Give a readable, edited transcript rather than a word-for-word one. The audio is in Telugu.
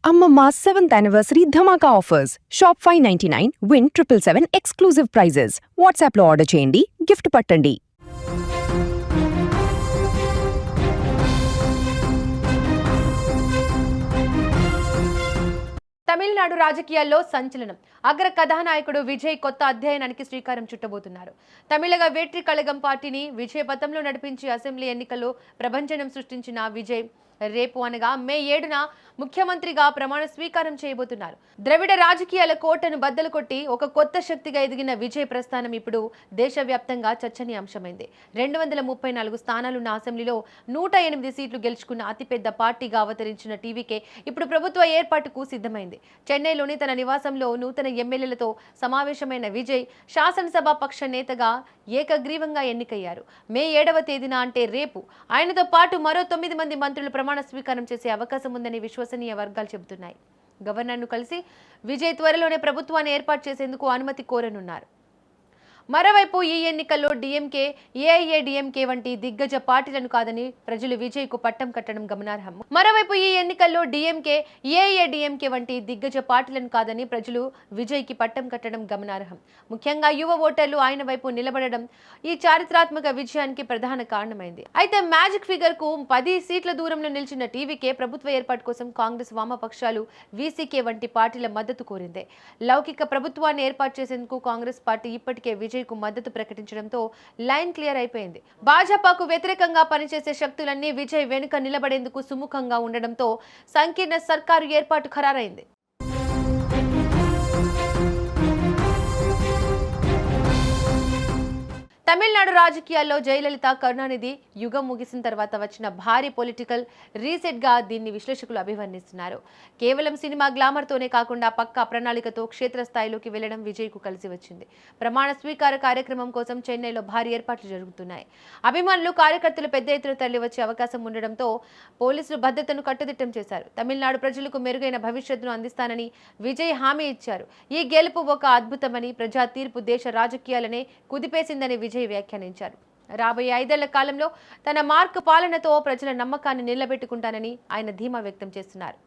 Amma 7th anniversary Dhamaka offers. Shop 599, win 777 exclusive prizes. WhatsApp lo order cheyandi, gift pattandi. Tamil Nadu రాజకీయాల్లో సంచలనం. అగ్ర కథానాయకుడు విజయ్ కొత్త అధ్యాయానికి శ్రీకారం చుట్టబోతున్నారు. తమిళగ వేట్రి కళగం పార్టీని విజయ పథంలో నడిపించి అసెంబ్లీ ఎన్నికల్లో ప్రభంజనం సృష్టించిన విజయ్ రేపు అనగా మే 7న ముఖ్యమంత్రిగా ప్రమాణ స్వీకారం చేయబోతున్నారు. ద్రవిడ రాజకీయాల కోటను బద్దలు కొట్టి ఒక కొత్త శక్తిగా ఎదిగిన విజయ్ ప్రస్థానం ఇప్పుడు దేశవ్యాప్తంగా చర్చనీయాంశమైంది. 234 స్థానాలున్న అసెంబ్లీలో 108 సీట్లు గెలుచుకున్న అతిపెద్ద పార్టీగా అవతరించిన టీవీకే ఇప్పుడు ప్రభుత్వ ఏర్పాటుకు సిద్ధమైంది. చెన్నైలోని తన నివాసంలో నూతన ఎమ్మెల్యేలతో సమావేశమైన విజయ్ శాసనసభ పక్ష నేతగా ఏకగ్రీవంగా ఎన్నికయ్యారు. మే 7వ తేదీన అంటే రేపు ఆయనతో పాటు మరో 9 మంది మంత్రులు ప్రమాణ స్వీకారం చేసే అవకాశం ఉందని విశ్వసనీయ వర్గాలు చెబుతున్నాయి. గవర్నర్ను కలిసి విజయ్ త్వరలోనే ప్రభుత్వాన్ని ఏర్పాటు చేసేందుకు అనుమతి కోరనున్నారు. మరోవైపు ఈ ఎన్నికల్లో డీఎంకే, ఏఐఏడీఎంకే వంటి దిగ్గజ పార్టీలను కాదని ప్రజలు విజయ్కు పట్టం కట్టడం గమనార్హం. ముఖ్యంగా యువ ఓటర్లు ఆయన వైపు నిలబడడం ఈ చారిత్రాత్మక విజయానికి ప్రధాన కారణమైంది. అయితే మ్యాజిక్ ఫిగర్ కు 10 సీట్ల దూరంలో నిలిచిన టీవీకే ప్రభుత్వ ఏర్పాటు కోసం కాంగ్రెస్, వామపక్షాలు, వీసీకే వంటి పార్టీల మద్దతు కోరింది. లౌకిక ప్రభుత్వాన్ని ఏర్పాటు చేసేందుకు కాంగ్రెస్ పార్టీ ఇప్పటికే విజయ్ కు మద్దతు ప్రకటించడంతో లైన్ క్లియర్ అయిపోయింది. భాజపాకు వ్యతిరేకంగా పనిచేసే శక్తులన్నీ విజయ్ వెనుక నిలబడేందుకు సుముఖంగా ఉండడంతో సంకీర్ణ సర్కారు ఏర్పాటు ఖరారైంది. తమిళనాడు రాజకీయాల్లో జయలలిత, కరుణానిధి యుగం ముగిసిన తర్వాత వచ్చిన భారీ పొలిటికల్ రీసెట్ గా దీన్ని విశ్లేషకులు అభివర్ణిస్తున్నారు. కేవలం సినిమా గ్లామర్ తోనే కాకుండా పక్కా ప్రణాళికతో క్షేత్రస్థాయిలోకి వెళ్లడం విజయ్ కు కలిసి వచ్చింది. ప్రమాణ స్వీకార కార్యక్రమం కోసం చెన్నైలో భారీ ఏర్పాట్లు జరుగుతున్నాయి. అభిమానులు, కార్యకర్తలు పెద్ద ఎత్తున తరలి వచ్చే అవకాశం ఉండడంతో పోలీసులు భద్రతను కట్టుదిట్టం చేశారు. తమిళనాడు ప్రజలకు మెరుగైన భవిష్యత్తును అందిస్తానని విజయ్ హామీ ఇచ్చారు. ఈ గెలుపు ఒక అద్భుతమని, ప్రజా తీర్పు దేశ రాజకీయాలనే కుదిపేసిందని విజయ్ వ్యాఖ్యానించారు. రాబోయే 5 ఏళ్ల కాలంలో తన మార్క్ పాలనతో ప్రజల నమ్మకాన్ని నిలబెట్టుకుంటానని ఆయన ధీమా వ్యక్తం చేస్తున్నారు.